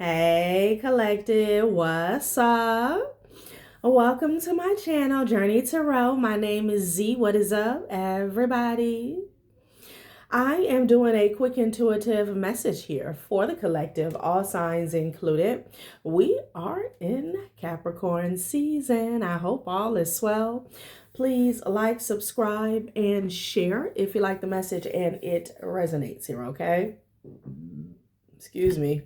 Hey, collective, what's up? Welcome to my channel, Journey Tarot. My name is Z. What is up, everybody? I am doing a quick intuitive message here for the collective, all signs included. We are in Capricorn season. I hope all is well. Please like, subscribe, and share if you like the message and it resonates here, okay? Excuse me.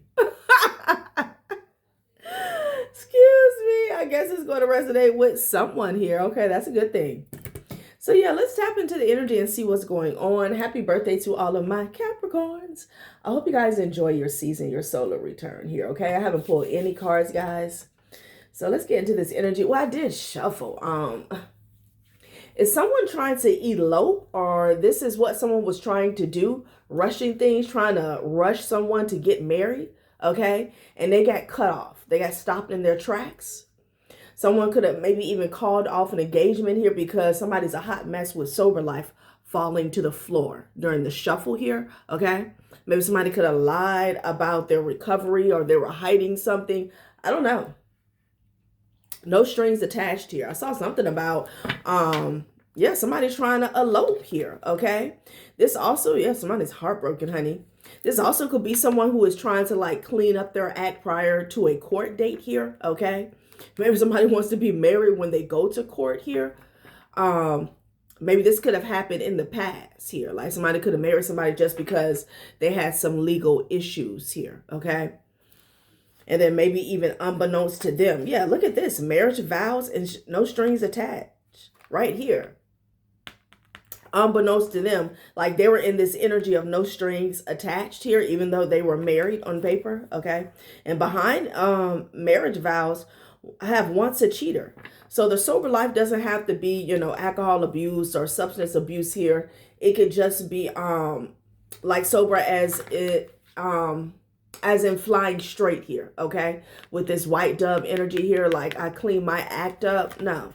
Excuse me. I guess it's going to resonate with someone here. Okay, that's a good thing. So yeah, let's tap into the energy and see what's going on. Happy birthday to all of my Capricorns. I hope you guys enjoy your season, your solar return here, okay? I haven't pulled any cards, guys. So let's get into this energy. Well, I did shuffle. Is someone trying to elope, or this is what someone was trying to do? Rushing things, trying to rush someone to get married, okay? And they got cut off. They got stopped in their tracks. Someone could have maybe even called off an engagement here because somebody's a hot mess with sober life falling to the floor during the shuffle here, okay? Maybe somebody could have lied about their recovery or they were hiding something. I don't know. No strings attached here. I saw something about, somebody's trying to elope here, okay? This also, somebody's heartbroken, honey. This also could be someone who is trying to like clean up their act prior to a court date here, okay? Maybe somebody wants to be married when they go to court here. Maybe this could have happened in the past here. Like somebody could have married somebody just because they had some legal issues here, okay? And then maybe even unbeknownst to them. Yeah, look at this. Marriage vows and no strings attached right here. Unbeknownst to them, like they were in this energy of no strings attached here, even though they were married on paper, okay? And behind marriage vows, I have once a cheater. So the sober life doesn't have to be, alcohol abuse or substance abuse here. It could just be like sober as in flying straight here, okay? With this white dove energy here, like I clean my act up. No.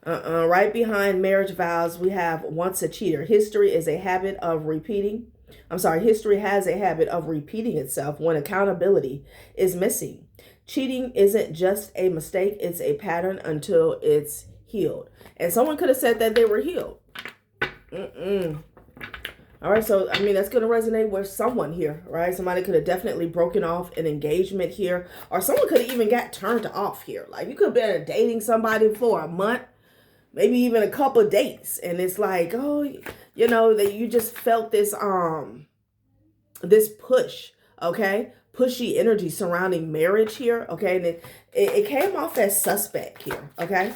Right behind marriage vows, we have once a cheater. History is a habit of repeating. History has a habit of repeating itself when accountability is missing. Cheating isn't just a mistake, it's a pattern until it's healed. And someone could have said that they were healed. All right, so, that's going to resonate with someone here, right? Somebody could have definitely broken off an engagement here. Or someone could have even got turned off here. Like, you could have been dating somebody for a month, maybe even a couple of dates. And it's like, that you just felt this, this push, okay? Pushy energy surrounding marriage here, okay? And it came off as suspect here, okay?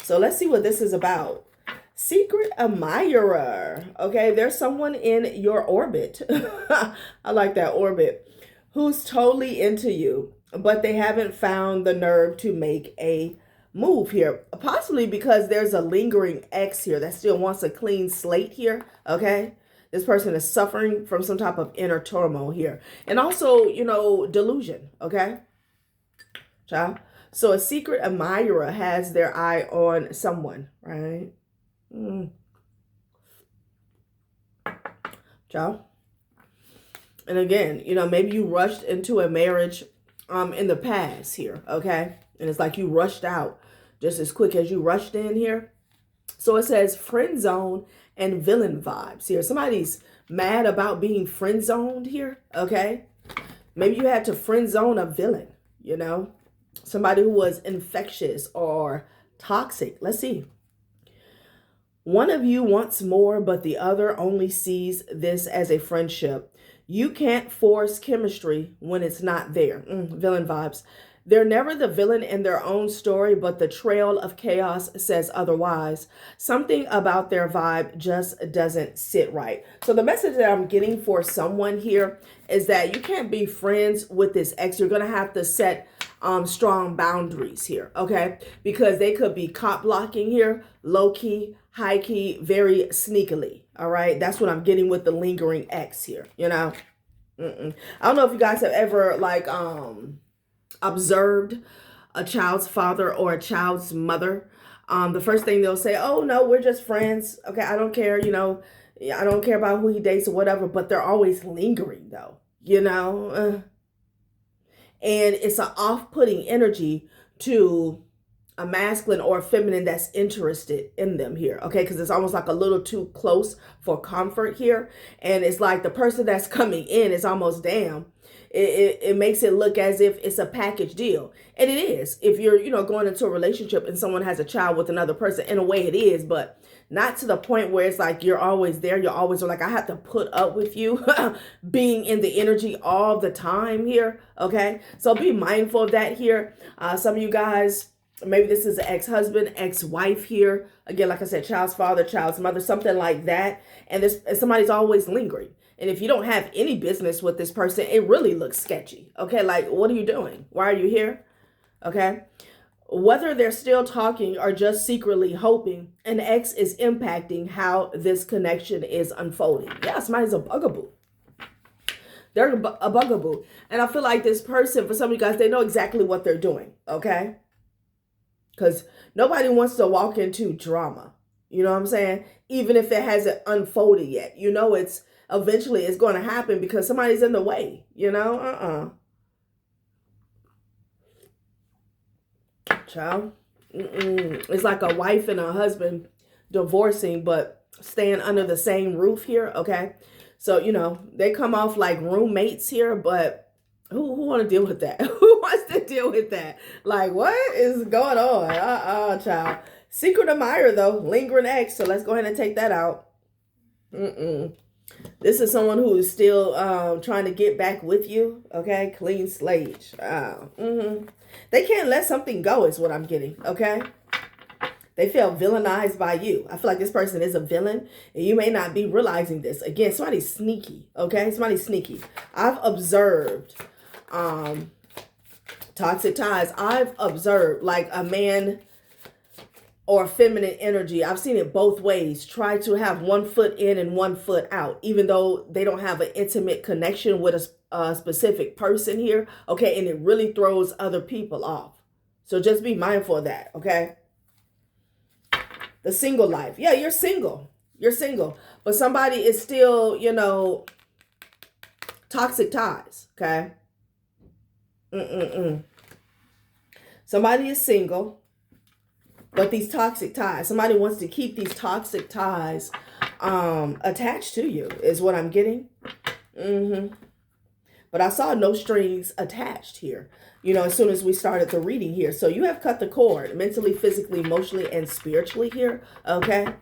So let's see what this is about. Secret admirer, okay? There's someone in your orbit. I like that, orbit. Who's totally into you, but they haven't found the nerve to make a move here. Possibly because there's a lingering ex here that still wants a clean slate here, okay? This person is suffering from some type of inner turmoil here. And also, delusion, okay? Child. So a secret admirer has their eye on someone, right? Child. And again, maybe you rushed into a marriage in the past here, okay? And it's like you rushed out just as quick as you rushed in here. So it says friend zone and villain vibes here. Somebody's mad about being friend zoned here, okay? Maybe you had to friend zone a villain, somebody who was infectious or toxic. Let's see. One of you wants more, but the other only sees this as a friendship. You can't force chemistry when it's not there. Villain vibes. They're never the villain in their own story, but the trail of chaos says otherwise. Something about their vibe just doesn't sit right. So the message that I'm getting for someone here is that you can't be friends with this ex. You're going to have to set strong boundaries here, okay? Because they could be cop blocking here, low key, high key, very sneakily, all right? That's what I'm getting with the lingering ex here, I don't know if you guys have ever observed a child's father or a child's mother. The first thing they'll say, oh no, we're just friends. Okay, I don't care, I don't care about who he dates or whatever, but they're always lingering though, And it's an off-putting energy to a masculine or a feminine that's interested in them here, okay? Because it's almost like a little too close for comfort here. And it's like the person that's coming in is almost, damn, it makes it look as if it's a package deal. And it is. If you're, going into a relationship and someone has a child with another person, in a way it is, but not to the point where it's like you're always there. You're always like, I have to put up with you being in the energy all the time here, okay? So be mindful of that here. Some of you guys, maybe this is an ex-husband, ex-wife here. Again, like I said, child's father, child's mother, something like that. And somebody's always lingering. And if you don't have any business with this person, it really looks sketchy. Okay, like, what are you doing? Why are you here? Okay. Whether they're still talking or just secretly hoping, an ex is impacting how this connection is unfolding. Yeah, somebody's a bugaboo. They're a bugaboo. And I feel like this person, for some of you guys, they know exactly what they're doing. Okay. Because nobody wants to walk into drama. You know what I'm saying? Even if it hasn't unfolded yet. It's eventually it's going to happen because somebody's in the way. Child. It's like a wife and a husband divorcing, but staying under the same roof here. Okay. So, they come off like roommates here, but who want to deal with that? Who wants to deal with that? Like, what is going on? Child. Secret admirer, though. Lingering ex. So let's go ahead and take that out. This is someone who is still trying to get back with you. Okay. Clean slate. They can't let something go is what I'm getting. Okay. They feel villainized by you. I feel like this person is a villain and you may not be realizing this. Again, somebody's sneaky. Okay. Somebody's sneaky. I've observed toxic ties. I've observed like a man or feminine energy. I've seen it both ways. Try to have one foot in and one foot out, even though they don't have an intimate connection with a specific person here. Okay. And it really throws other people off. So just be mindful of that. Okay. The single life. Yeah, you're single. You're single. But somebody is still, toxic ties. Okay. Somebody is single, but these toxic ties, somebody wants to keep these toxic ties attached to you is what I'm getting. But I saw no strings attached here, as soon as we started the reading here. So you have cut the cord mentally, physically, emotionally, and spiritually here. Okay.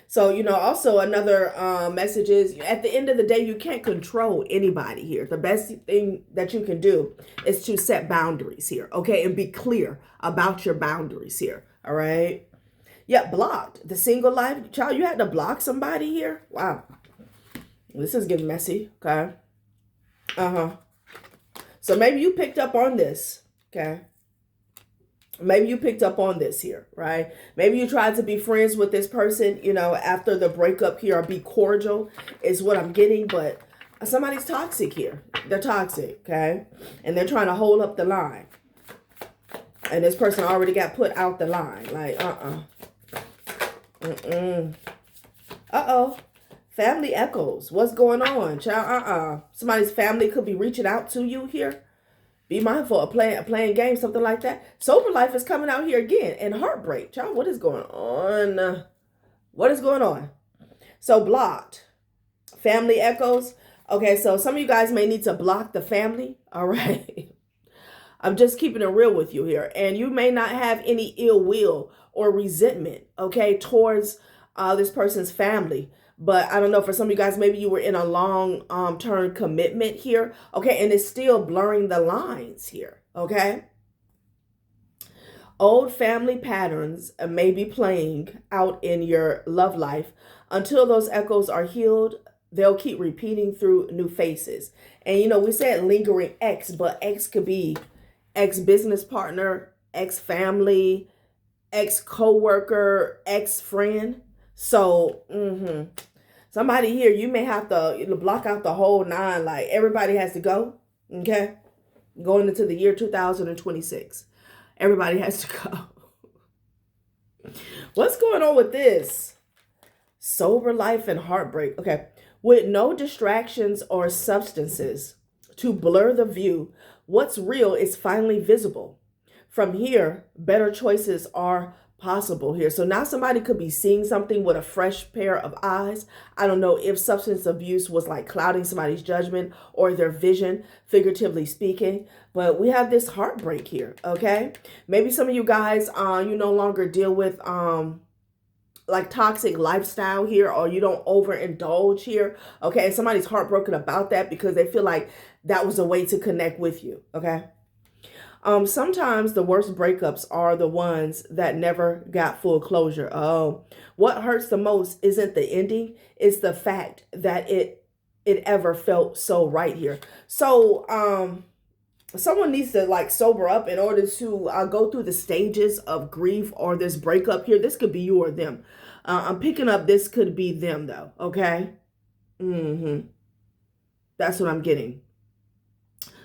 So, also another message is at the end of the day, you can't control anybody here. The best thing that you can do is to set boundaries here. Okay. And be clear about your boundaries here. All right. Yeah. Blocked. The single life. Child, you had to block somebody here. Wow. This is getting messy. Okay. So maybe you picked up on this. Okay. Maybe you picked up on this here, right? Maybe you tried to be friends with this person, after the breakup here, or be cordial is what I'm getting. But somebody's toxic here. They're toxic, okay? And they're trying to hold up the line. And this person already got put out the line. Like, Family echoes. What's going on, child? Somebody's family could be reaching out to you here. Be mindful of playing games, something like that. Sober life is coming out here again. And heartbreak. Child, what is going on? What is going on? So blocked. Family echoes. Okay, so some of you guys may need to block the family. All right. I'm just keeping it real with you here. And you may not have any ill will or resentment, okay, towards this person's family. But I don't know, for some of you guys, maybe you were in a long-term commitment here. Okay. And it's still blurring the lines here. Okay. Old family patterns may be playing out in your love life. Until those echoes are healed, they'll keep repeating through new faces. And, we said lingering ex, but ex could be ex-business partner, ex-family, ex-coworker, ex-friend. So, somebody here, you may have to block out the whole 9. Like, everybody has to go. Okay. Going into the year 2026. Everybody has to go. What's going on with this? Sober life and heartbreak. Okay. With no distractions or substances, to blur the view. What's real is finally visible. From here, better choices are possible here. So now somebody could be seeing something with a fresh pair of eyes. I don't know if substance abuse was like clouding somebody's judgment or their vision, figuratively speaking. But we have this heartbreak here, okay? Maybe some of you guys, you no longer deal with like toxic lifestyle here, or you don't overindulge here, okay? And somebody's heartbroken about that because they feel like that was a way to connect with you, okay? Sometimes the worst breakups are the ones that never got full closure. Oh, what hurts the most isn't the ending, it's the fact that it ever felt so right here. So, someone needs to like sober up in order to go through the stages of grief or this breakup here. This could be you or them. I'm picking up this could be them though, okay? That's what I'm getting.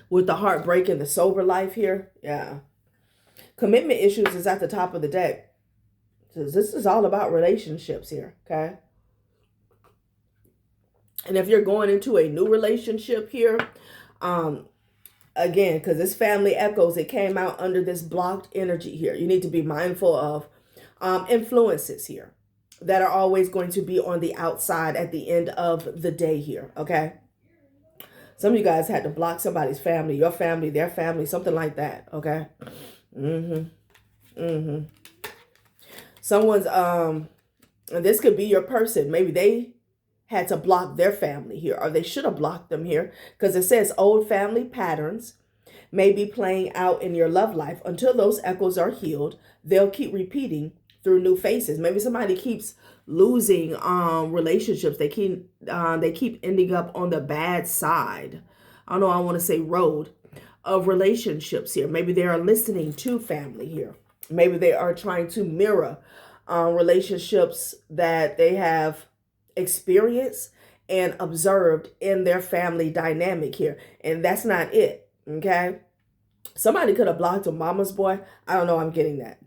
With the heartbreak and the sober life here, yeah. Commitment issues is at the top of the deck. So this is all about relationships here, okay? And if you're going into a new relationship here, again, because this family echoes, it came out under this blocked energy here. You need to be mindful of influences here that are always going to be on the outside at the end of the day here, okay? Some of you guys had to block somebody's family, your family, their family, something like that, okay? Someone's, and this could be your person. Maybe they had to block their family here, or they should have blocked them here, because it says old family patterns may be playing out in your love life. Until those echoes are healed, they'll keep repeating through new faces. Maybe somebody keeps losing relationships. They keep ending up on the bad side. I don't know, I want to say road of relationships here. Maybe they are listening to family here. Maybe they are trying to mirror relationships that they have experienced and observed in their family dynamic here. And that's not it, okay? Somebody could have blocked a mama's boy. I don't know, I'm getting that.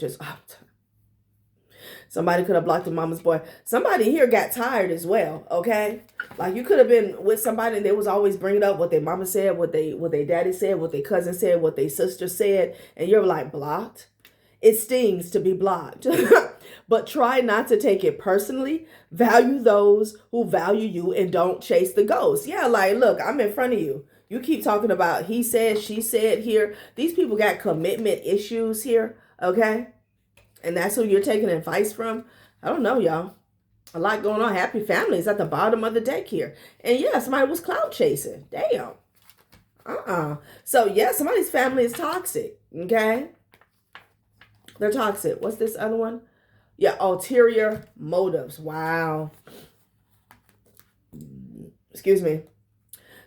Somebody could have blocked a mama's boy. Somebody here got tired as well, okay? Like you could have been with somebody and they was always bringing up what their mama said, what they daddy said, what their cousin said, what their sister said, and you're like, blocked? It stings to be blocked. But try not to take it personally. Value those who value you and don't chase the ghost. Yeah, like, look, I'm in front of you. You keep talking about he said, she said here. These people got commitment issues here, okay? And that's who you're taking advice from? I don't know, y'all. A lot going on. Happy families at the bottom of the deck here. And yeah, somebody was cloud chasing. Damn. So yeah, somebody's family is toxic, okay? They're toxic. What's this other one? Yeah, ulterior motives. Wow. Excuse me.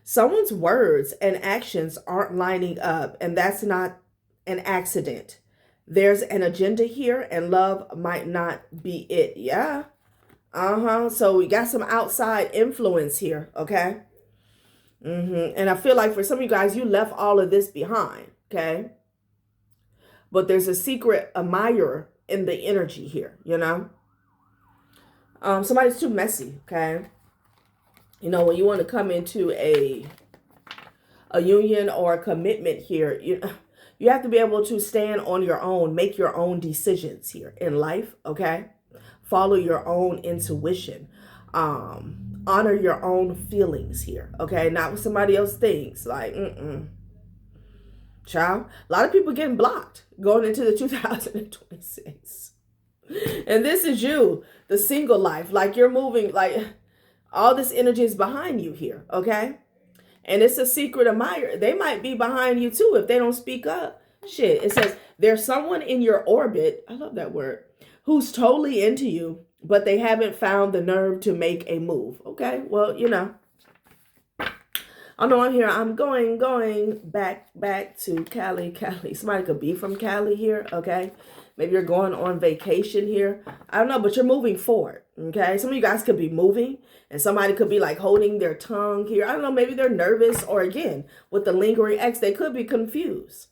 Someone's words and actions aren't lining up, and that's not an accident. There's an agenda here, and love might not be it. Yeah. So we got some outside influence here, okay? And I feel like for some of you guys, you left all of this behind, okay? But there's a secret admirer in the energy here, you know? Somebody's too messy, okay? You know, when you want to come into a union or a commitment here, you have to be able to stand on your own, make your own decisions here in life, okay? Follow your own intuition. Honor your own feelings here, okay? Not what somebody else thinks. Like, Child, a lot of people getting blocked going into the 2026. And this is you, the single life. Like you're moving, like all this energy is behind you here, okay? And it's a secret admirer. They might be behind you too if they don't speak up. Shit, it says there's someone in your orbit, I love that word, who's totally into you, but they haven't found the nerve to make a move. Okay, well, you know. I know I'm here. I'm going back to Cali. Somebody could be from Cali here, okay? Maybe you're going on vacation here. I don't know, but you're moving forward, okay? Some of you guys could be moving, and somebody could be like holding their tongue here. I don't know, maybe they're nervous, or again, with the lingering ex, they could be confused.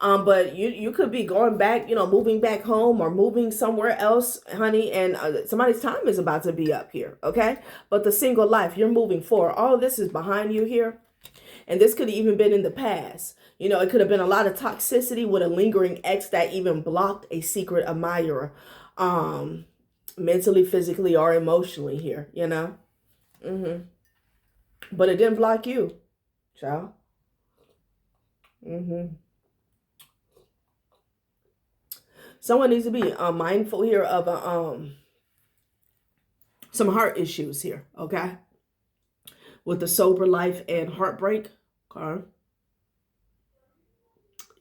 But you could be going back, you know, moving back home or moving somewhere else, honey, and somebody's time is about to be up here, okay? But the single life, you're moving forward. All of this is behind you here. And this could have even been in the past. You know, it could have been a lot of toxicity with a lingering ex that even blocked a secret admirer, mentally, physically, or emotionally here, you know. But it didn't block you, child. Someone needs to be mindful here of some heart issues here, okay? With the sober life and heartbreak, okay?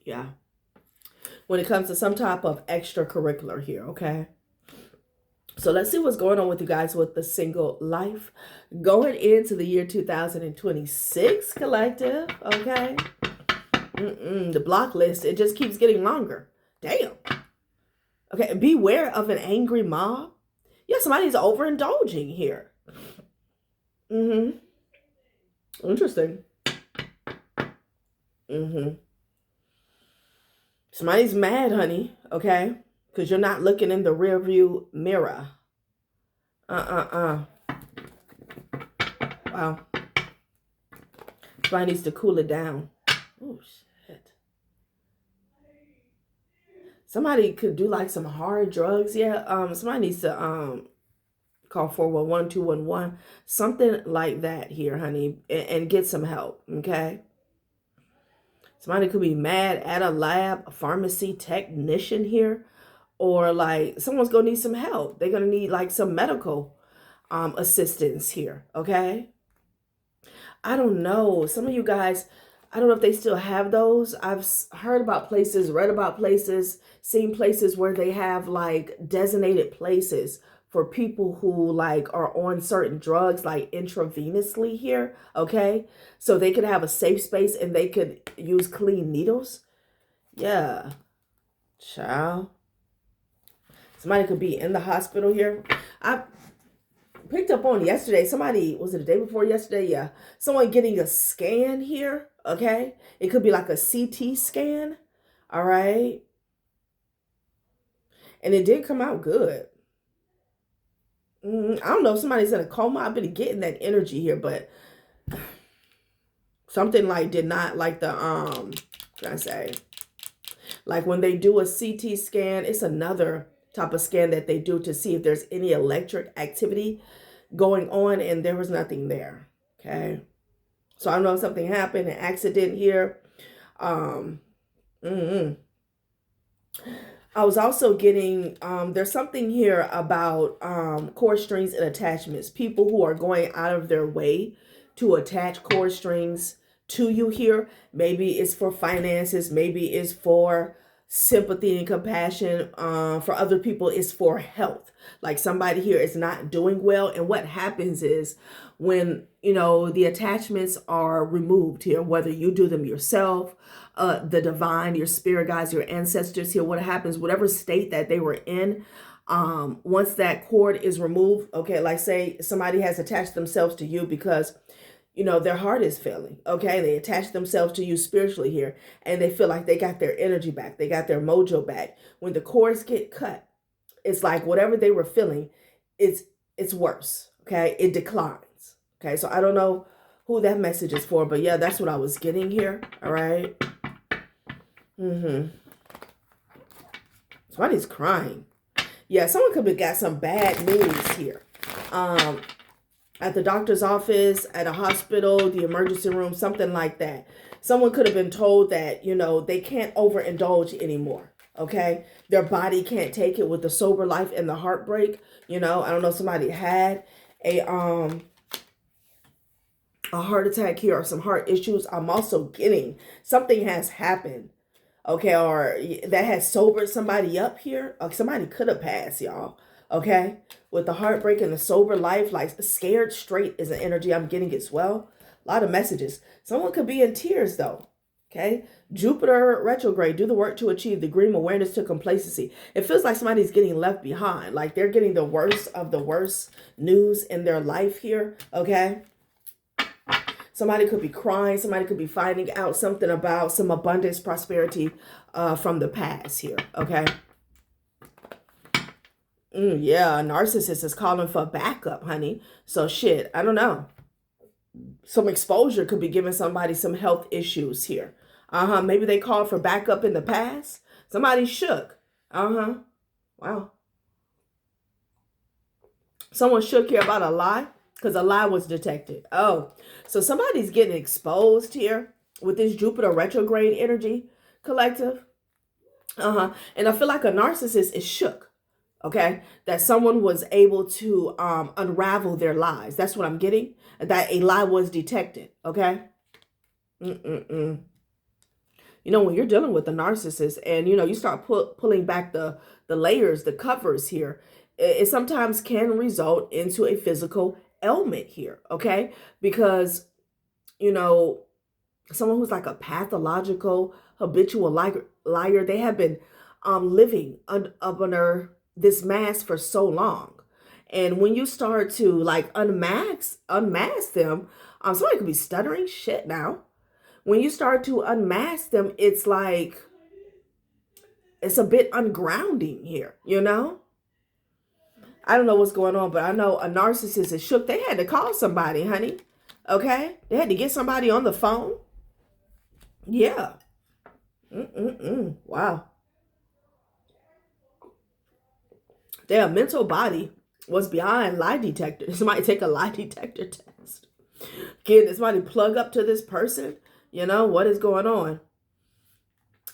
Yeah. When it comes to some type of extracurricular here, okay? So let's see what's going on with you guys with the single life. Going into the year 2026, collective, okay? The block list, it just keeps getting longer. Damn. Okay, beware of an angry mob. Yeah, somebody's overindulging here. Interesting. Somebody's mad, honey, okay? Because you're not looking in the rearview mirror. Wow. Somebody needs to cool it down. Oh, shit. Somebody could do like some hard drugs. Yeah, somebody needs to call 411, 211, something like that here, honey, and get some help, okay? Somebody could be mad at a lab, a pharmacy technician here, or like someone's gonna need some help. They're gonna need like some medical assistance here, okay? I don't know. Some of you guys, I don't know if they still have those. I've heard about places, read about places, seen places where they have like designated places for people who like are on certain drugs, like intravenously here, okay? So they could have a safe space and they could use clean needles. Yeah, child. Somebody could be in the hospital here. I picked up on yesterday, somebody, was it the day before yesterday? Yeah. Someone getting a scan here, okay? It could be like a CT scan, all right? And it did come out good. I don't know if somebody's in a coma. I've been getting that energy here, but something like did not like the, can I say, like when they do a CT scan, it's another type of scan that they do to see if there's any electric activity going on, and there was nothing there, okay? So I don't know if something happened, an accident here. I was also getting, there's something here about cord strings and attachments. People who are going out of their way to attach cord strings to you here. Maybe it's for finances. Maybe it's for sympathy and compassion. For other people, it's for health. Like somebody here is not doing well. And what happens is when, you know, the attachments are removed here, whether you do them yourself, the divine, your spirit guides, your ancestors here, what happens, whatever state that they were in, once that cord is removed, okay, like say somebody has attached themselves to you because, you know, their heart is failing, okay, they attach themselves to you spiritually here, and they feel like they got their energy back, they got their mojo back. When the cords get cut, it's like whatever they were feeling, it's worse, okay, it declines, okay, so I don't know who that message is for, but yeah, that's what I was getting here, all right. Somebody's crying. Yeah, someone could have got some bad news here. At the doctor's office, at a hospital, the emergency room, something like that. Someone could have been told that, you know, they can't overindulge anymore. Okay, their body can't take it with the sober life and the heartbreak. You know, I don't know, somebody had a heart attack here or some heart issues. I'm also getting something has happened, okay, or that has sobered somebody up here. Somebody could have passed, y'all, okay, with the heartbreak and the sober life. Like scared straight is an energy I'm getting as well. A lot of messages. Someone could be in tears though, okay. Jupiter retrograde, do the work to achieve the dream, awareness to complacency. It feels like somebody's getting left behind, like they're getting the worst of the worst news in their life here, okay. Somebody could be crying. Somebody could be finding out something about some abundance, prosperity from the past here, okay? Yeah, a narcissist is calling for backup, honey. So shit, I don't know. some exposure could be giving somebody some health issues here. Maybe they called for backup in the past. Somebody shook. Wow. Someone shook here about a lie because a lie was detected. Oh, so somebody's getting exposed here with this Jupiter retrograde energy, collective. And I feel like a narcissist is shook. Okay, that someone was able to unravel their lies. That's what I'm getting. That a lie was detected. Okay. You know, when you're dealing with a narcissist and, you know, you start pulling back the layers, the covers here, it sometimes can result into a physical ailment here. Okay. Because, you know, someone who's like a pathological, habitual liar, they have been living under this mask for so long. And when you start to like unmask them, somebody could be stuttering shit now. When you start to unmask them, it's like, it's a bit ungrounding here, you know? I don't know what's going on, but I know a narcissist is shook. They had to call somebody, honey. Okay? They had to get somebody on the phone. Yeah. Wow. Their mental body was beyond lie detector. Somebody take a lie detector test. Can somebody plug up to this person? You know, what is going on?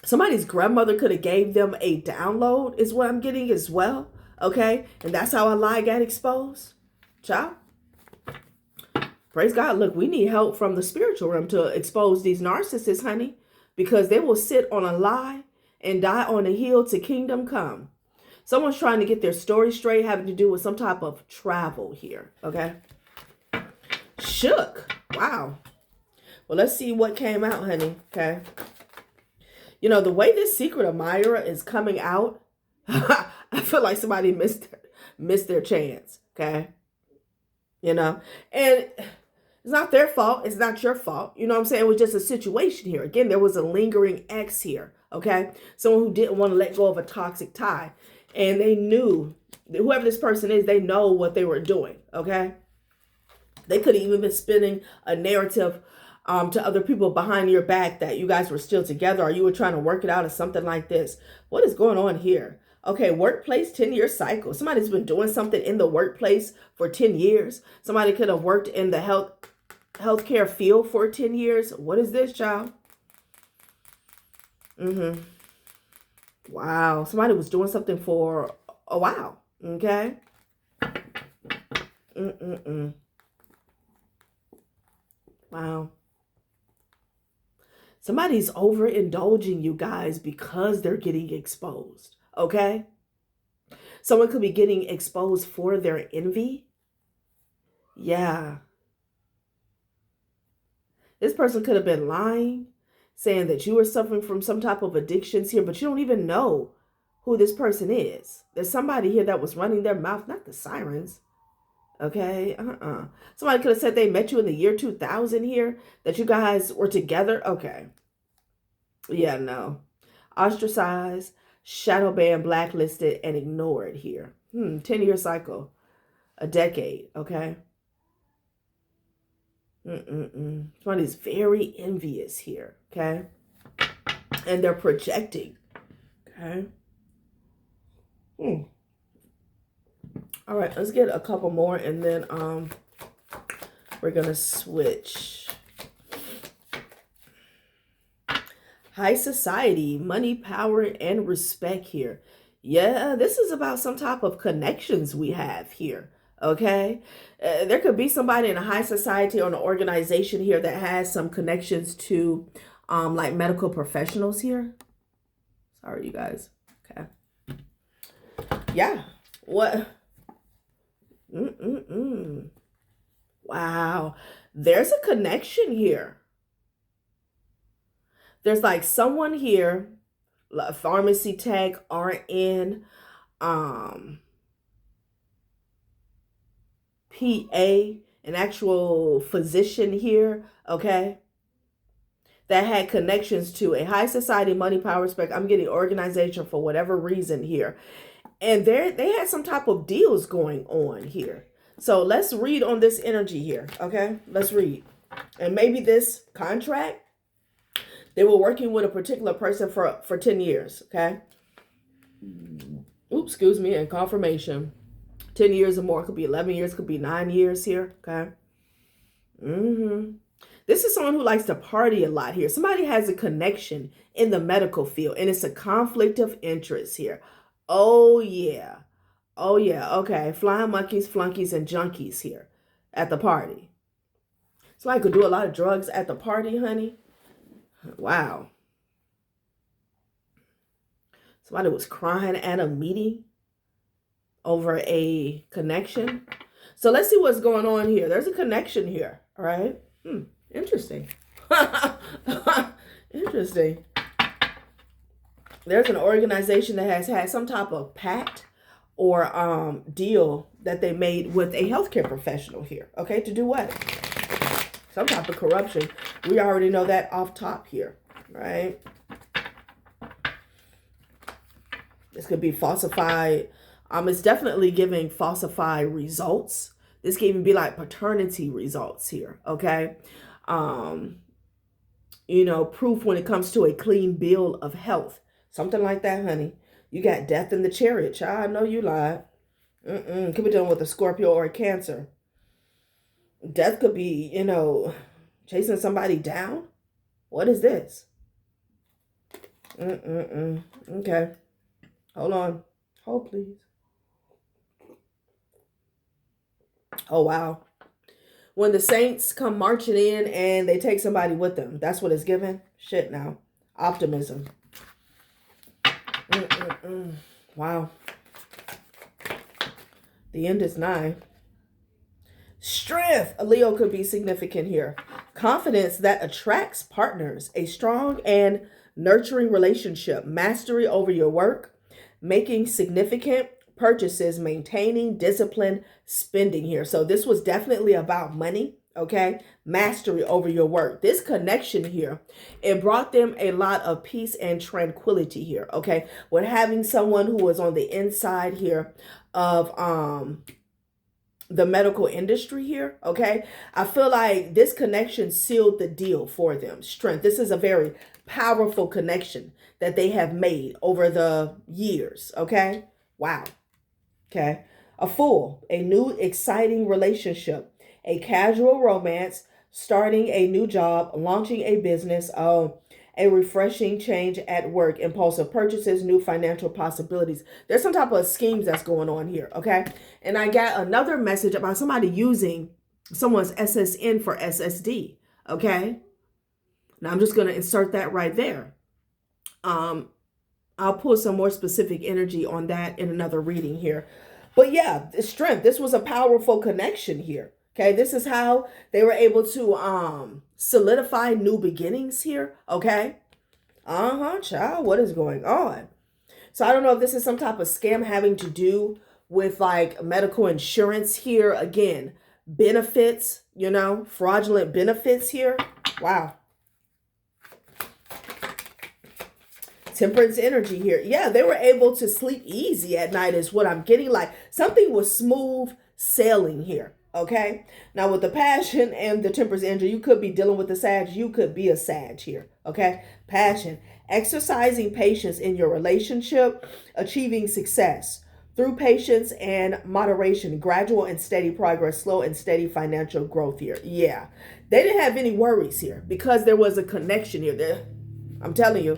Somebody's grandmother could have gave them a download is what I'm getting as well. Okay. And that's how a lie got exposed. Ciao. Praise God. Look, we need help from the spiritual realm to expose these narcissists, honey, because they will sit on a lie and die on a hill to kingdom come. Someone's trying to get their story straight, having to do with some type of travel here. Okay. Shook. Wow. Well, let's see what came out, honey. Okay. You know, the way this secret admirer is coming out, I feel like somebody missed their chance. Okay. You know, and it's not their fault. It's not your fault. You know what I'm saying? It was just a situation here. Again, there was a lingering ex here. Okay. Someone who didn't want to let go of a toxic tie. And they knew, whoever this person is, they know what they were doing. Okay. They could have even been spinning a narrative to other people behind your back that you guys were still together, or you were trying to work it out or something like this. What is going on here? Okay, workplace 10-year cycle. Somebody's been doing something in the workplace for 10 years. Somebody could have worked in the healthcare field for 10 years. What is this, child? Wow. Somebody was doing something for a while. Okay. Wow. Somebody's overindulging, you guys, because they're getting exposed. Okay. Someone could be getting exposed for their envy. Yeah. This person could have been lying, saying that you are suffering from some type of addictions here, but you don't even know who this person is. There's somebody here that was running their mouth, not the sirens. Okay. Somebody could have said they met you in the year 2000 here, that you guys were together. Okay. Yeah, no. Ostracized, shadow banned, blacklisted, and ignored here. 10-year cycle. A decade. Okay. Somebody's very envious here. Okay. And they're projecting. Okay. All right, let's get a couple more and then we're going to switch. High society, money, power, and respect here. Yeah, this is about some type of connections we have here. Okay. There could be somebody in a high society or an organization here that has some connections to like medical professionals here. Sorry, you guys. Okay. Yeah. What? Wow. There's a connection here. There's like someone here, like pharmacy tech, RN, PA, an actual physician here, okay, that had connections to a high society, money, power, respect. I'm getting organization for whatever reason here. And they had some type of deals going on here. So let's read on this energy here, okay? Let's read. And maybe this contract, they were working with a particular person for 10 years, okay? Oops, excuse me, and confirmation. 10 years or more. It could be 11 years, could be 9 years here, okay? This is someone who likes to party a lot here. Somebody has a connection in the medical field, and it's a conflict of interest here. Oh, yeah. Oh, yeah. Okay. Flying monkeys, flunkies, and junkies here at the party. Somebody could do a lot of drugs at the party, honey. Wow. Somebody was crying at a meeting over a connection. So let's see what's going on here. There's a connection here. All right. Interesting. Interesting. There's an organization that has had some type of pact or deal that they made with a healthcare professional here. Okay, to do what? Some type of corruption. We already know that off top here, right? This could be falsified. It's definitely giving falsified results. This could even be like paternity results here, okay? You know, proof when it comes to a clean bill of health. Something like that, honey. You got death in the chariot, child. I know you lied. Could be dealing with a Scorpio or a Cancer. Death could be, you know, chasing somebody down. What is this? Okay. Hold on. Hold, please. Oh, wow. When the saints come marching in and they take somebody with them. That's what it's given. Shit now. Optimism. Wow. The end is nigh. Strength. A Leo could be significant here. Confidence that attracts partners. A strong and nurturing relationship. Mastery over your work. Making significant purchases. Maintaining disciplined spending here. So this was definitely about money. Okay, mastery over your work. This connection here, it brought them a lot of peace and tranquility here. Okay, with having someone who was on the inside here of the medical industry here. Okay, I feel like this connection sealed the deal for them. Strength. This is a very powerful connection that they have made over the years. Okay, wow. Okay, a Fool, a new exciting relationship. A casual romance, starting a new job, launching a business, a refreshing change at work, impulsive purchases, new financial possibilities. There's some type of schemes that's going on here, okay? And I got another message about somebody using someone's SSN for SSD, okay? Now I'm just going to insert that right there. I'll pull some more specific energy on that in another reading here. But yeah, the strength. This was a powerful connection here. Okay, this is how they were able to solidify new beginnings here. Okay. Child, what is going on? So I don't know if this is some type of scam having to do with like medical insurance here. Again, benefits, you know, fraudulent benefits here. Wow. Temperance energy here. Yeah, they were able to sleep easy at night is what I'm getting. Like something was smooth sailing here. Okay. Now with the passion and the temperance energy, you could be dealing with the Sag. You could be a Sag here. Okay. Passion. Exercising patience in your relationship. Achieving success. Through patience and moderation. Gradual and steady progress. Slow and steady financial growth here. Yeah. They didn't have any worries here because there was a connection here. I'm telling you.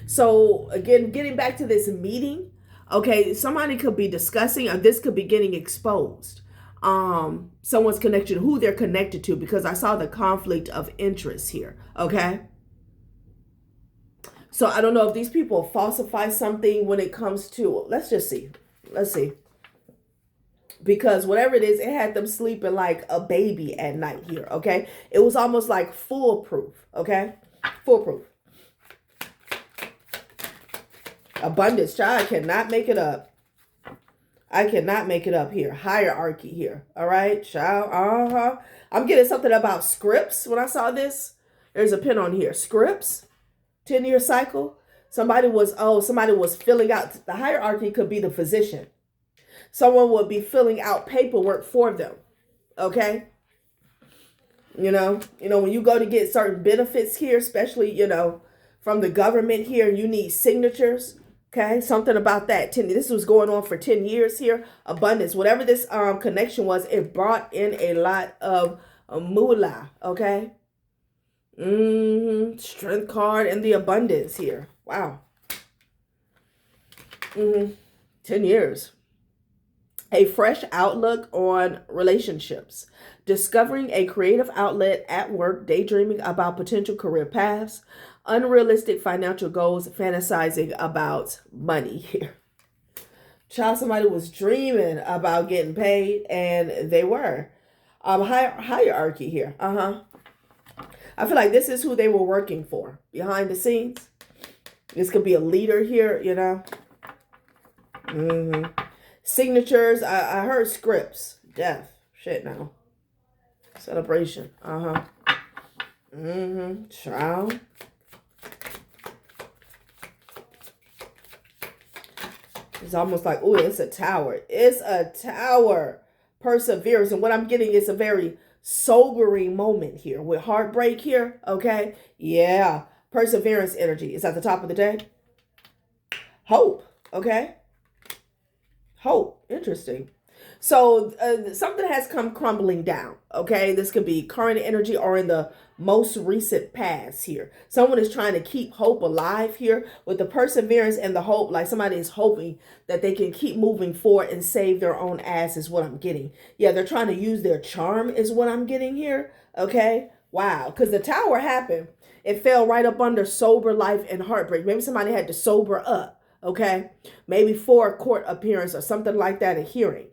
So again, getting back to this meeting. Okay, somebody could be discussing, or this could be getting exposed. Someone's connection, who they're connected to, because I saw the conflict of interest here. Okay. So I don't know if these people falsify something when it comes to, let's just see. Let's see. Because whatever it is, it had them sleeping like a baby at night here. Okay. It was almost like foolproof. Okay. Foolproof. Abundance, child. I cannot make it up. I cannot make it up here. Hierarchy here. All right, child. I'm getting something about scripts when I saw this. There's a pin on here. Scripts. 10-year cycle. Somebody was filling out. The hierarchy could be the physician. Someone would be filling out paperwork for them. Okay. When you go to get certain benefits here, especially, from the government here, you need signatures. Okay. Something about that. This was going on for 10 years here. Abundance. Whatever this connection was, it brought in a lot of moolah. Okay. Strength card and the abundance here. Wow. 10 years. A fresh outlook on relationships. Discovering a creative outlet at work, daydreaming about potential career paths, unrealistic financial goals, fantasizing about money here. Child, somebody was dreaming about getting paid, and they were. Hierarchy here. I feel like this is who they were working for behind the scenes. This could be a leader here, Signatures. I heard scripts. Death. Shit now. Celebration. Child. It's almost like, oh, it's a tower. It's a tower. Perseverance. And what I'm getting is a very sobering moment here with heartbreak here. Okay. Yeah. Perseverance energy is at the top of the day. Hope. Okay. Hope. Interesting. So something has come crumbling down. Okay. This could be current energy or in the most recent past here. Someone is trying to keep hope alive here with the perseverance and the hope. Like somebody is hoping that they can keep moving forward and save their own ass is what I'm getting. Yeah. They're trying to use their charm is what I'm getting here. Okay. Wow. Because the tower happened. It fell right up under sober life and heartbreak. Maybe somebody had to sober up. Okay. Maybe for a court appearance or something like that, a hearing.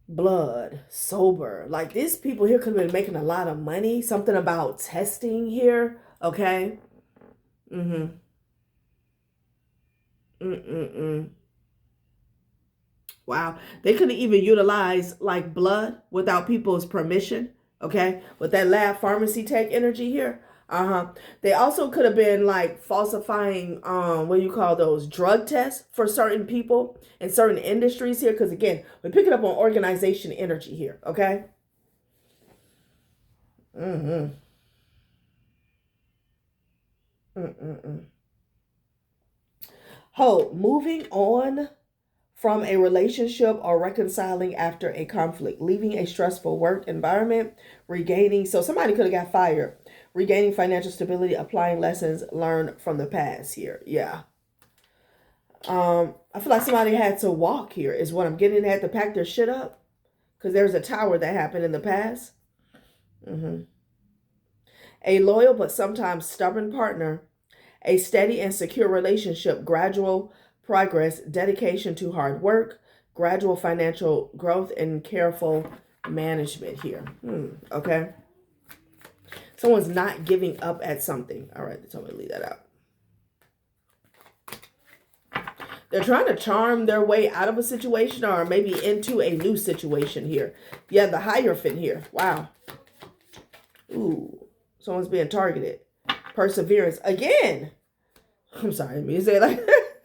Blood, sober. Like these people here could have been making a lot of money. Something about testing here. Okay. Wow. They could have even utilized like blood without people's permission. Okay. With that lab pharmacy tech energy here. They also could have been like falsifying, what do you call those, drug tests for certain people in certain industries here. Because again, we're picking up on organization energy here. Okay. Hope. Moving on from a relationship or reconciling after a conflict, leaving a stressful work environment, regaining. So somebody could have got fired. Regaining financial stability, applying lessons learned from the past here. Yeah. I feel like somebody had to walk here is what I'm getting. They had to pack their shit up because there's a tower that happened in the past. A loyal but sometimes stubborn partner, a steady and secure relationship, gradual progress, dedication to hard work, gradual financial growth, and careful management here. Okay. Someone's not giving up at something. All right, they told me to leave that out. They're trying to charm their way out of a situation or maybe into a new situation here. Yeah, the Hierophant here. Wow. Ooh, someone's being targeted. Perseverance again. I'm sorry, let me say it like that.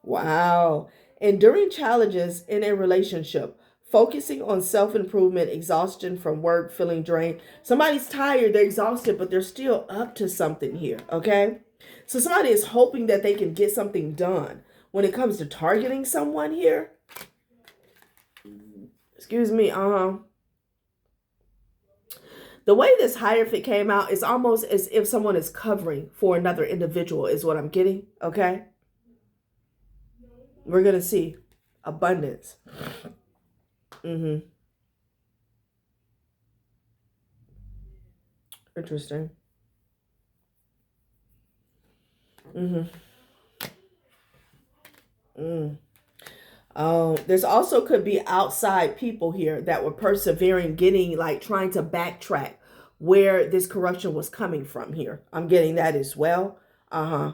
Wow. Enduring challenges in a relationship. Focusing on self-improvement, exhaustion from work, feeling drained. Somebody's tired, they're exhausted, but they're still up to something here, okay? So somebody is hoping that they can get something done. When it comes to targeting someone here, excuse me, the way this Hierophant came out is almost as if someone is covering for another individual is what I'm getting, okay? We're going to see abundance. Interesting. There's also could be outside people here that were persevering, getting like trying to backtrack where this corruption was coming from here. I'm getting that as well. And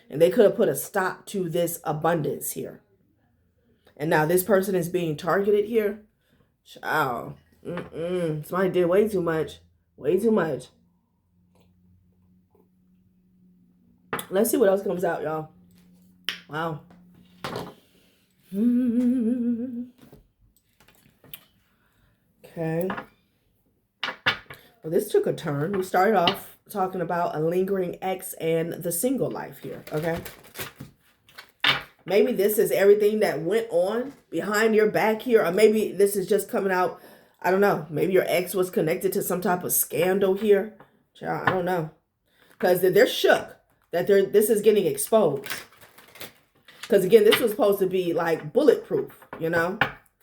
they could have put a stop to this abundance here. And now this person is being targeted here. Child. Somebody did way too much. Way too much. Let's see what else comes out, y'all. Wow. Okay. Well, this took a turn. We started off talking about a lingering ex and the single life here, okay? Maybe this is everything that went on behind your back here, or maybe this is just coming out, I don't know. Maybe your ex was connected to some type of scandal here. Child, I don't know. Because they're shook that this is getting exposed. Because again, this was supposed to be like bulletproof, you know?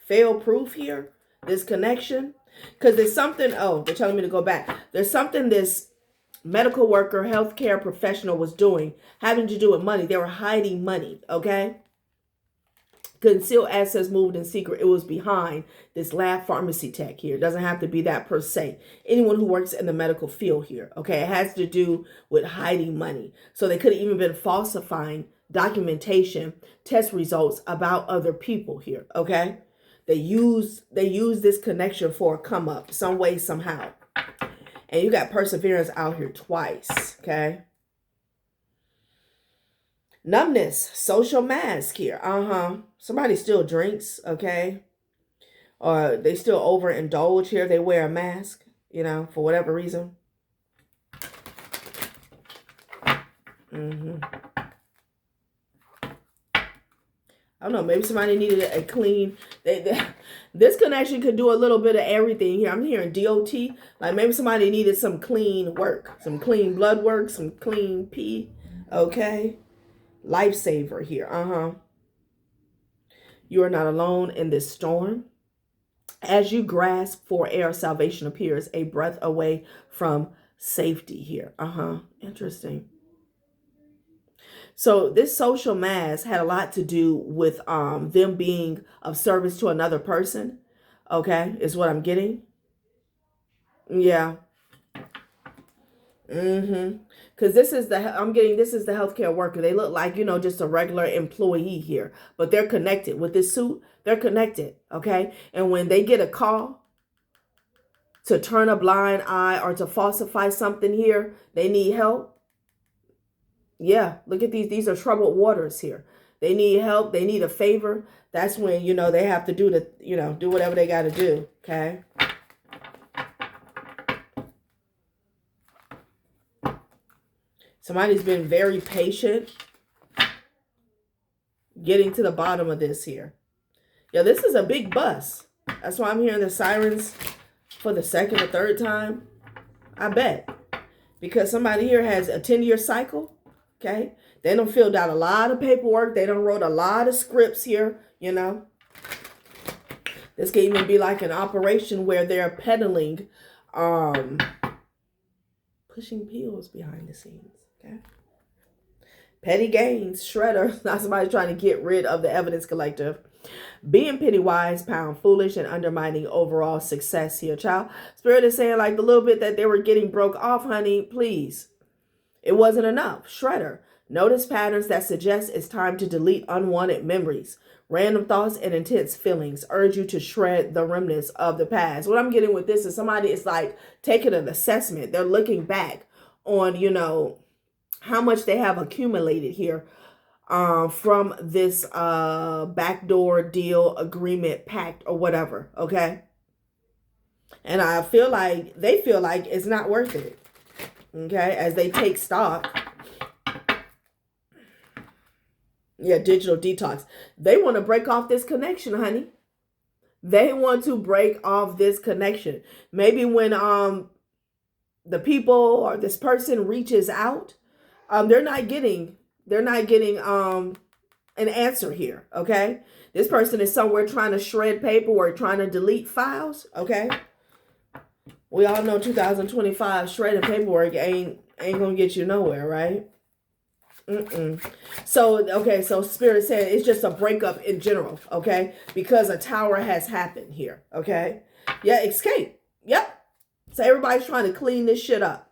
Fail-proof here, this connection. Because there's something, oh, they're telling me to go back. There's something this medical worker, healthcare professional was doing, having to do with money. They were hiding money, okay? Concealed assets moved in secret. It was behind this lab pharmacy tech here. It doesn't have to be that per se. Anyone who works in the medical field here, okay? It has to do with hiding money. So they could have even been falsifying documentation, test results about other people here, okay? They use this connection for a come up some way, somehow. And you got perseverance out here twice, okay? Numbness, social mask here. Somebody still drinks, okay? Or they still overindulge here. They wear a mask, you know, for whatever reason. I don't know, maybe somebody needed a clean, this connection could do a little bit of everything here. I'm hearing DOT, like maybe somebody needed some clean work, some clean blood work, some clean pee, okay? Lifesaver here, You are not alone in this storm. As you grasp for air, salvation appears, a breath away from safety here, interesting. So this social mask had a lot to do with them being of service to another person. Okay, is what I'm getting. Yeah. Because this is the healthcare worker. They look like, you know, just a regular employee here, but they're connected with this suit. They're connected. Okay. And when they get a call to turn a blind eye or to falsify something here, they need help. Yeah, look at these. These are troubled waters here. They need help. They need a favor. That's when, you know, they have to do do whatever they got to do. Okay. Somebody's been very patient getting to the bottom of this here. Yeah, this is a big bust. That's why I'm hearing the sirens for the second or third time. I bet. Because somebody here has a 10-year cycle. Okay. They don't filled out a lot of paperwork. They don't wrote a lot of scripts here, you know. This can even be like an operation where they're peddling, pushing pills behind the scenes. Okay. Petty gains, shredder. Not somebody trying to get rid of the evidence collective. Being petty wise, pound foolish, and undermining overall success here, child. Spirit is saying like the little bit that they were getting broke off, honey, please. It wasn't enough. Shredder. Notice patterns that suggest it's time to delete unwanted memories. Random thoughts and intense feelings urge you to shred the remnants of the past. What I'm getting with this is somebody is like taking an assessment. They're looking back on, you know, how much they have accumulated here from this backdoor deal, agreement, pact, or whatever, okay? And I feel like they feel like it's not worth it, okay, as they take stock. Yeah, digital detox. They want to break off this connection, honey. They want to break off this connection. Maybe when the people or this person reaches out, they're not getting an answer here, okay? This person is somewhere trying to shred paperwork, trying to delete files, okay? We all know 2025 shredding paperwork ain't gonna get you nowhere, right? So, okay, so Spirit said it's just a breakup in general, okay? Because a tower has happened here, okay? Yeah, escape. Yep. So everybody's trying to clean this shit up.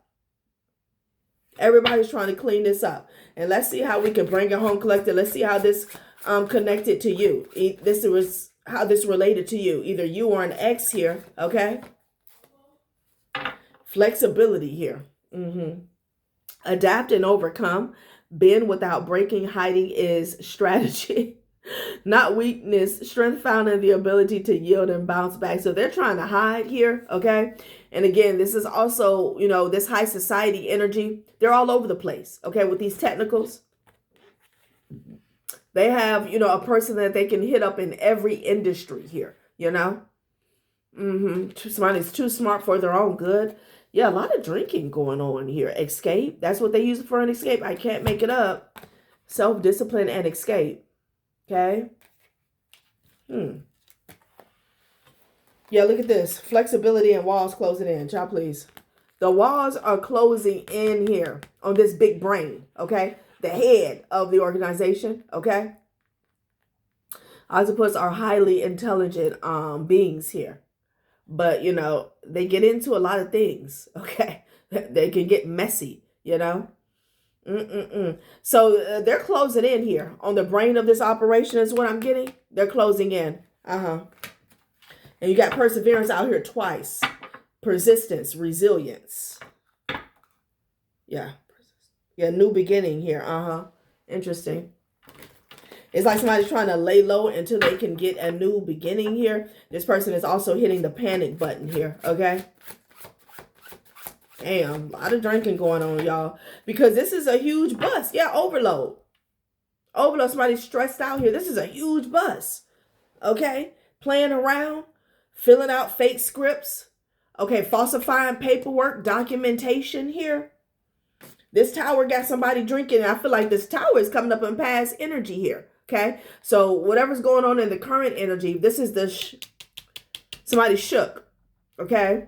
Everybody's trying to clean this up. And let's see how we can bring it home collected. Let's see how this connected to you. This was how this related to you. Either you or an ex here, okay? Flexibility here. Adapt and overcome. Bend without breaking. Hiding is strategy. Not weakness, strength found in the ability to yield and bounce back. So they're trying to hide here, okay? And again, this is also, you know, this high society energy. They're all over the place, okay, with these technicals. They have, you know, a person that they can hit up in every industry here, you know? Somebody's too smart for their own good. Yeah, a lot of drinking going on here. Escape, that's what they use for an escape. I can't make it up. Self-discipline and escape, okay? Yeah, look at this. Flexibility and walls closing in. Child, please. The walls are closing in here on this big brain, okay? The head of the organization, okay? Octopus are highly intelligent beings here. But, you know, they get into a lot of things, okay? They can get messy, you know? So they're closing in here on the brain of this operation is what I'm getting. They're closing in. And you got perseverance out here twice. Persistence, resilience. Yeah. Yeah, new beginning here. Interesting. It's like somebody's trying to lay low until they can get a new beginning here. This person is also hitting the panic button here, okay? Damn, a lot of drinking going on, y'all. Because this is a huge bust. Yeah, overload. Overload, somebody's stressed out here. This is a huge bust, okay? Playing around, filling out fake scripts, okay? Falsifying paperwork, documentation here. This tower got somebody drinking, and I feel like this tower is coming up in past energy here. Okay, so whatever's going on in the current energy, this is the somebody shook. Okay,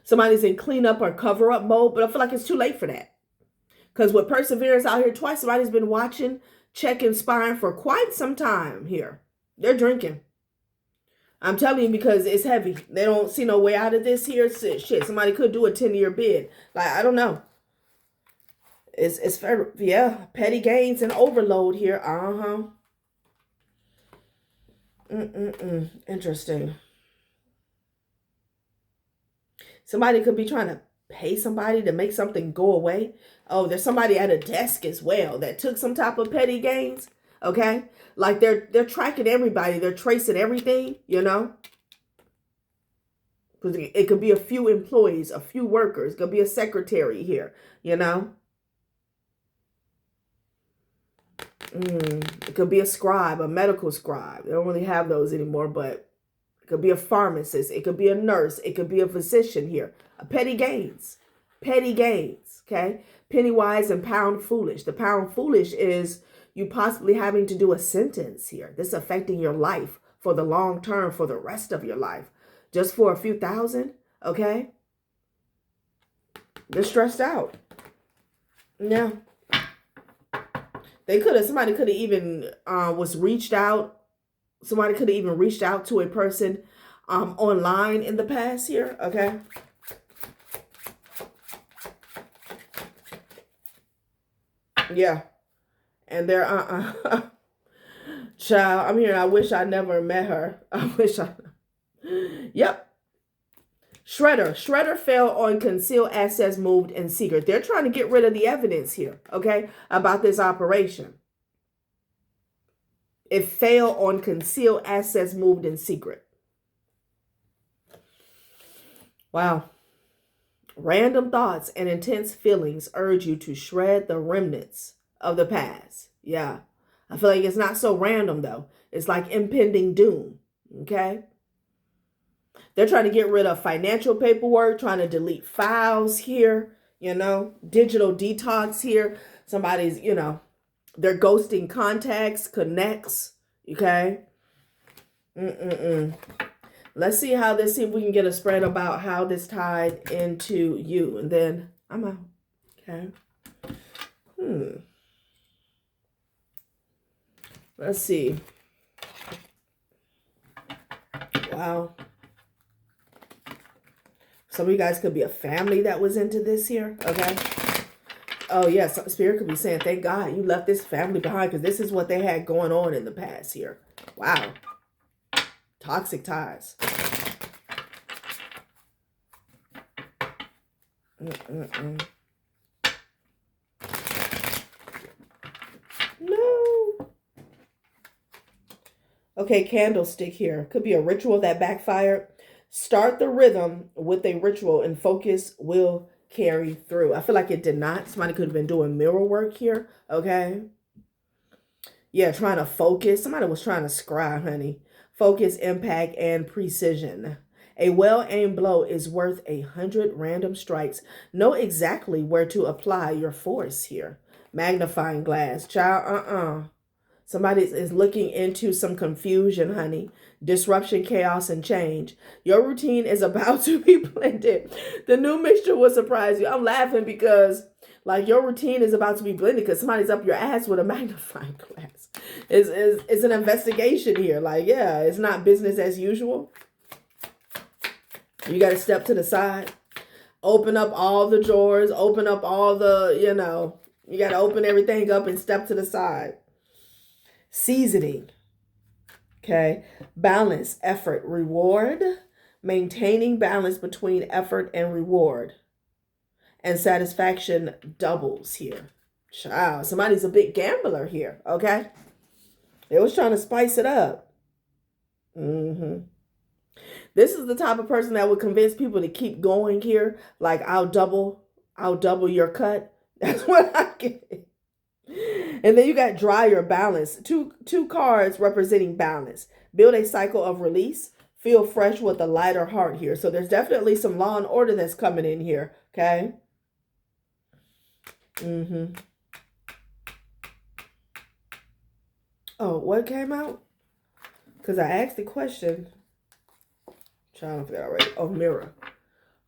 somebody's in cleanup or cover up mode, but I feel like it's too late for that. Because with perseverance out here twice, somebody's been watching, checking, spying for quite some time here. They're drinking. I'm telling you, because it's heavy. They don't see no way out of this here. Shit, somebody could do a 10-year bid. Like, I don't know. It's fair, yeah. Petty gains and overload here. Interesting. Somebody could be trying to pay somebody to make something go away. Oh, there's somebody at a desk as well that took some type of petty gains. Okay, like they're tracking everybody. They're tracing everything. You know. Because it could be a few employees, a few workers. It could be a secretary here. You know. It could be a scribe, a medical scribe. They don't really have those anymore, but it could be a pharmacist. It could be a nurse. It could be a physician here. Petty gains. Petty gains, okay? Penny wise and pound foolish. The pound foolish is you possibly having to do a sentence here. This affecting your life for the long term, for the rest of your life. Just for a few thousand, okay? They're stressed out. Yeah. Somebody could have even was reached out. Somebody could have even reached out to a person online in the past here, okay? Yeah. And they're, child, I'm here. I wish I never met her. Yep. Shredder fell on concealed assets moved in secret. They're trying to get rid of the evidence here, okay, about this operation. It fell on concealed assets moved in secret. Wow. Random thoughts and intense feelings urge you to shred the remnants of the past. Yeah. I feel like it's not so random, though. It's like impending doom, okay? They're trying to get rid of financial paperwork, trying to delete files here, you know, digital detox here. Somebody's, you know, they're ghosting contacts, connects, okay? Let's see if we can get a spread about how this tied into you. And then I'm out, okay? Let's see. Wow. Some of you guys could be a family that was into this here, okay? Oh, yes, Spirit could be saying, thank God you left this family behind because this is what they had going on in the past here. Wow. Toxic ties. No. Okay, candlestick here. Could be a ritual that backfired. Start the rhythm with a ritual and focus will carry through. I feel like it did not. Somebody could have been doing mirror work here. Okay. Yeah, trying to focus. Somebody was trying to scry, honey. Focus, impact, and precision. A well-aimed blow is worth 100 random strikes. Know exactly where to apply your force here. Magnifying glass. Child, Somebody is looking into some confusion, honey. Disruption, chaos, and change. Your routine is about to be blended. The new mixture will surprise you. I'm laughing because, like, your routine is about to be blended because somebody's up your ass with a magnifying glass. It's an investigation here. Like, yeah, it's not business as usual. You got to step to the side. Open up all the drawers. Open up all the, you got to open everything up and step to the side. Seasoning. Okay. Balance, effort, reward. Maintaining balance between effort and reward. And satisfaction doubles here. Child, somebody's a big gambler here. Okay. They was trying to spice it up. This is the type of person that would convince people to keep going here. Like, I'll double your cut. That's what I get. And then you got dryer, balance. Two cards representing balance. Build a cycle of release. Feel fresh with a lighter heart here. So there's definitely some law and order that's coming in here. Okay. Oh, what came out? Because I asked the question. Trying to figure out right. Oh, mirror.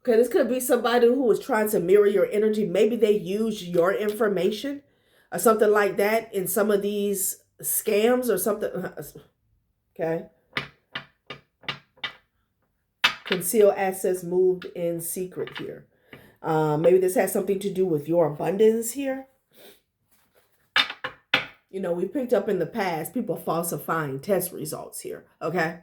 Okay, this could be somebody who was trying to mirror your energy. Maybe they used your information or something like that in some of these scams or something. Okay. Conceal assets moved in secret here. Maybe this has something to do with your abundance here. We picked up in the past people falsifying test results here. Okay.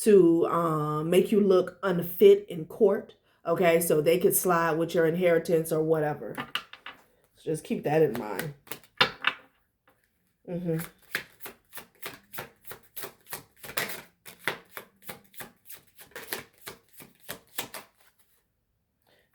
To make you look unfit in court. Okay. So they could slide with your inheritance or whatever. So just keep that in mind.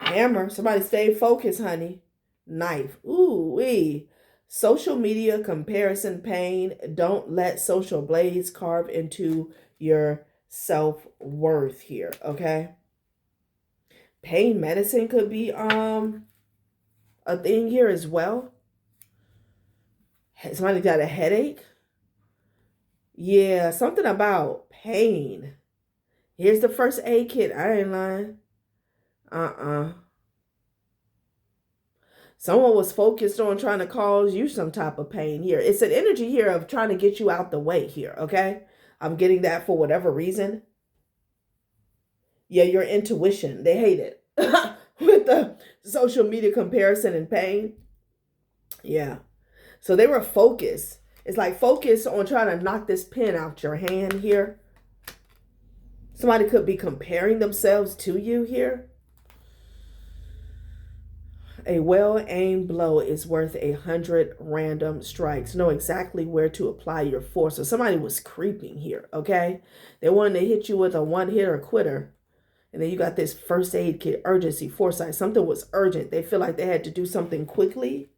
Hammer. Somebody stay focused, honey. Knife. Ooh wee. Social media comparison pain. Don't let social blades carve into your self-worth here. Okay. Pain medicine could be a thing here as well. Somebody got a headache. Yeah, something about pain. Here's the first aid kit. I ain't lying. Someone was focused on trying to cause you some type of pain here. It's an energy here of trying to get you out the way here, okay? I'm getting that for whatever reason. Yeah, your intuition. They hate it. With the social media comparison and pain. Yeah. So they were focused. It's like focused on trying to knock this pen out your hand here. Somebody could be comparing themselves to you here. A well-aimed blow is worth 100 random strikes. Know exactly where to apply your force. So somebody was creeping here, okay? They wanted to hit you with a one-hitter quitter. And then you got this first aid kit, urgency, foresight. Something was urgent. They feel like they had to do something quickly.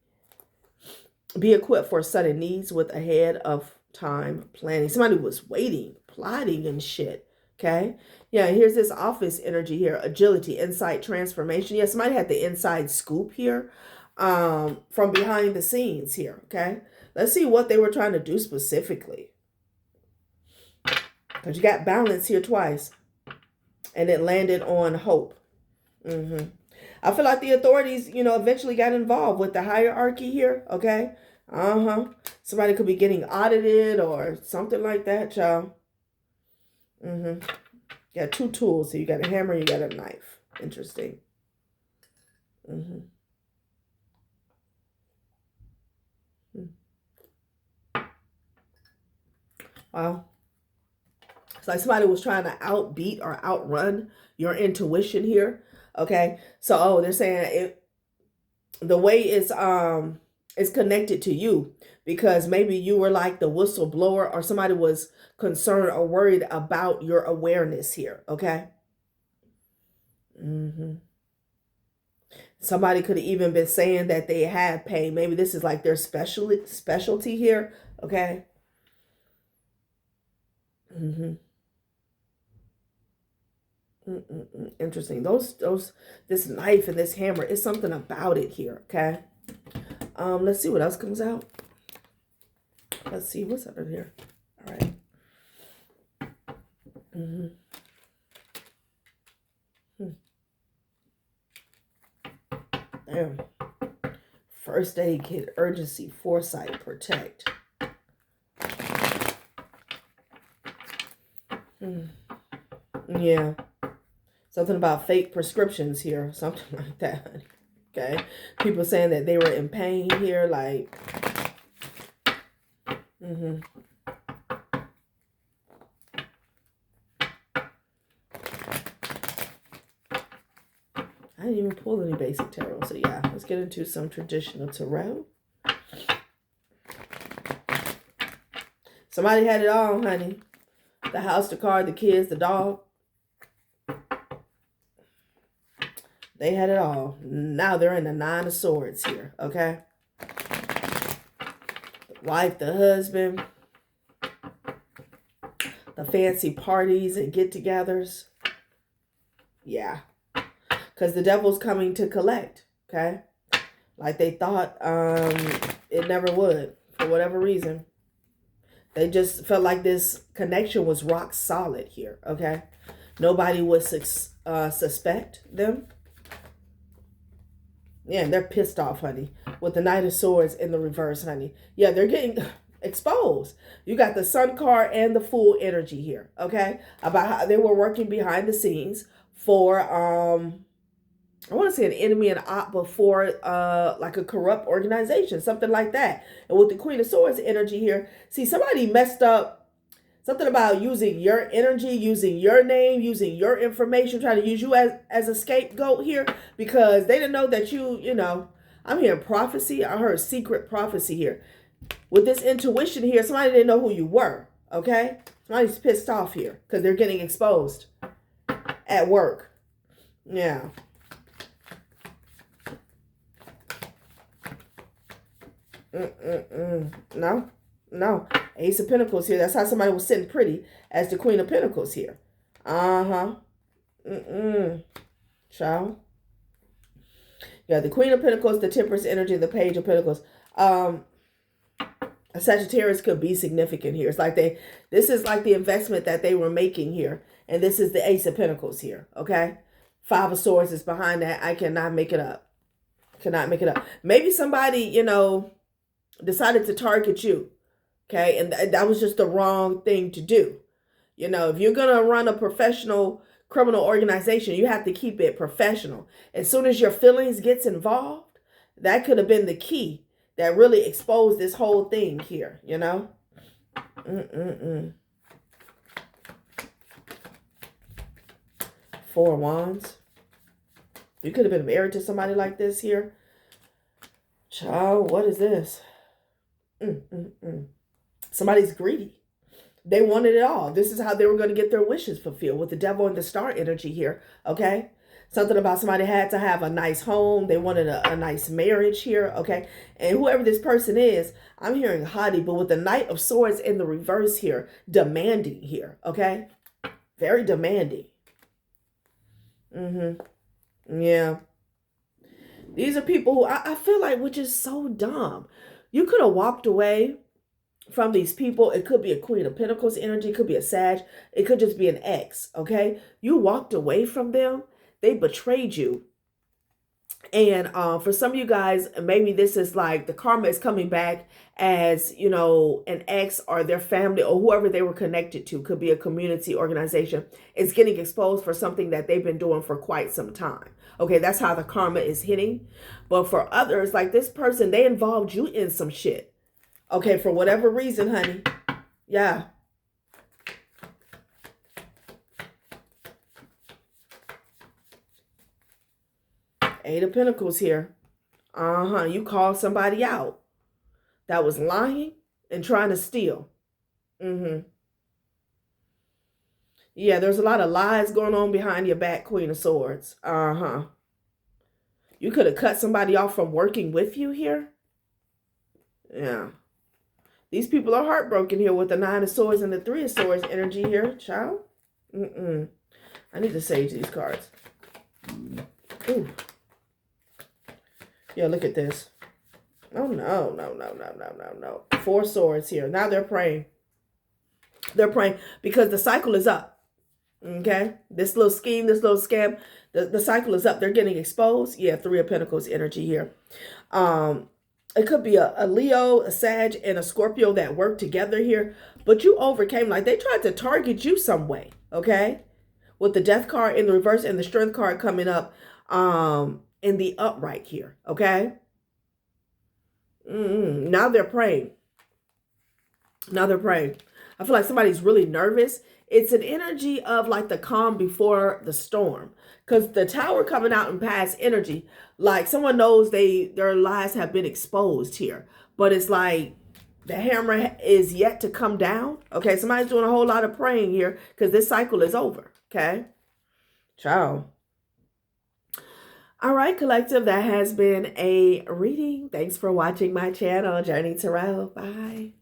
Be equipped for sudden needs with ahead of time planning. Somebody was waiting, plotting and shit, okay? Yeah, here's this office energy here. Agility, insight, transformation. Yeah, somebody had the inside scoop here from behind the scenes here, okay? Let's see what they were trying to do specifically. Because you got balance here twice. And it landed on hope. I feel like the authorities, eventually got involved with the hierarchy here, okay? Somebody could be getting audited or something like that, y'all. You got two tools. So you got a hammer, you got a knife. Interesting. Wow. It's like somebody was trying to outbeat or outrun your intuition here. Okay. So, they're saying the way it's is connected to you, because maybe you were like the whistleblower, or somebody was concerned or worried about your awareness here, okay? Somebody could have even been saying that they had pain. Maybe this is like their specialty here, okay? Interesting. This knife and this hammer is something about it here, okay? Let's see what else comes out. Let's see what's under here. All right. Damn. First aid kit, urgency, foresight, protect. Yeah. Something about fake prescriptions here. Something like that. Okay. People saying that they were in pain here. Like. I didn't even pull any basic tarot. So yeah, let's get into some traditional tarot. Somebody had it all, honey. The house, the car, the kids, the dog. They had it all. Now they're in the 9 of Swords here, okay? The wife, the husband. The fancy parties and get-togethers. Yeah. Because the devil's coming to collect, okay? Like they thought it never would, for whatever reason. They just felt like this connection was rock solid here, okay? Nobody would suspect them. Yeah, they're pissed off, honey. With the Knight of Swords in the reverse, honey. Yeah, they're getting exposed. You got the Sun card and the Fool energy here, okay? About how they were working behind the scenes for, I want to say an enemy and op before like a corrupt organization, something like that. And with the Queen of Swords energy here, see, somebody messed up something about using your energy, using your name, using your information, trying to use you as a scapegoat here, because they didn't know that you know, I'm hearing prophecy. I heard secret prophecy here. With this intuition here, somebody didn't know who you were, okay? Somebody's pissed off here because they're getting exposed at work. Yeah. No. Ace of Pentacles here. That's how somebody was sitting pretty as the Queen of Pentacles here. Child. Yeah, the Queen of Pentacles, the Temperance energy, the Page of Pentacles. A Sagittarius could be significant here. It's like this is like the investment that they were making here. And this is the Ace of Pentacles here. Okay. 5 of Swords is behind that. I cannot make it up. Maybe somebody, you know, decided to target you. Okay. And that was just the wrong thing to do. You know, if you're going to run a professional criminal organization, you have to keep it professional. As soon as your feelings gets involved, that could have been the key that really exposed this whole thing here, you know? 4 of Wands. You could have been married to somebody like this here. Child, what is this? Somebody's greedy. They wanted it all. This is how they were going to get their wishes fulfilled with the Devil and the Star energy here, okay? Something about somebody had to have a nice home. They wanted a nice marriage here, okay? And whoever this person is, I'm hearing haughty, but with the Knight of Swords in the reverse here, demanding here, okay? Very demanding. Yeah. These are people who I feel like, which is so dumb. You could have walked away from these people. It could be a Queen of Pentacles energy. It could be a Sag. It could just be an ex, okay? You walked away from them. They betrayed you. And for some of you guys, maybe this is like the karma is coming back as, you know, an ex or their family or whoever they were connected to. Could be a community organization. It's getting exposed for something that they've been doing for quite some time. Okay, that's how the karma is hitting. But for others, like this person, they involved you in some shit. Okay, for whatever reason, honey. Yeah. Eight of Pentacles here. You call somebody out. that was lying and trying to steal. Yeah, there's a lot of lies going on behind your back, Queen of Swords. You could have cut somebody off from working with you here. Yeah. These people are heartbroken here with the Nine of Swords and the Three of Swords energy here, child. I need to sage these cards. Ooh. Yeah, look at this. Oh, no. Four Swords here. Now they're praying. They're praying because the cycle is up. Okay? This little scheme, this little scam, the cycle is up. They're getting exposed. Yeah, Three of Pentacles energy here. It could be a Leo, a Sag, and a Scorpio that work together here. But you overcame. Like, they tried to target you some way. Okay? With the Death card in the reverse and the Strength card coming up in the upright here. Okay? Now they're praying. Now they're praying. I feel like somebody's really nervous. It's an energy of like the calm before the storm. Because the Tower coming out in past energy, like someone knows their lies have been exposed here. But it's like the hammer is yet to come down. Okay, somebody's doing a whole lot of praying here because this cycle is over. Okay, ciao. All right, collective, that has been a reading. Thanks for watching my channel, Journey Tarot. Bye.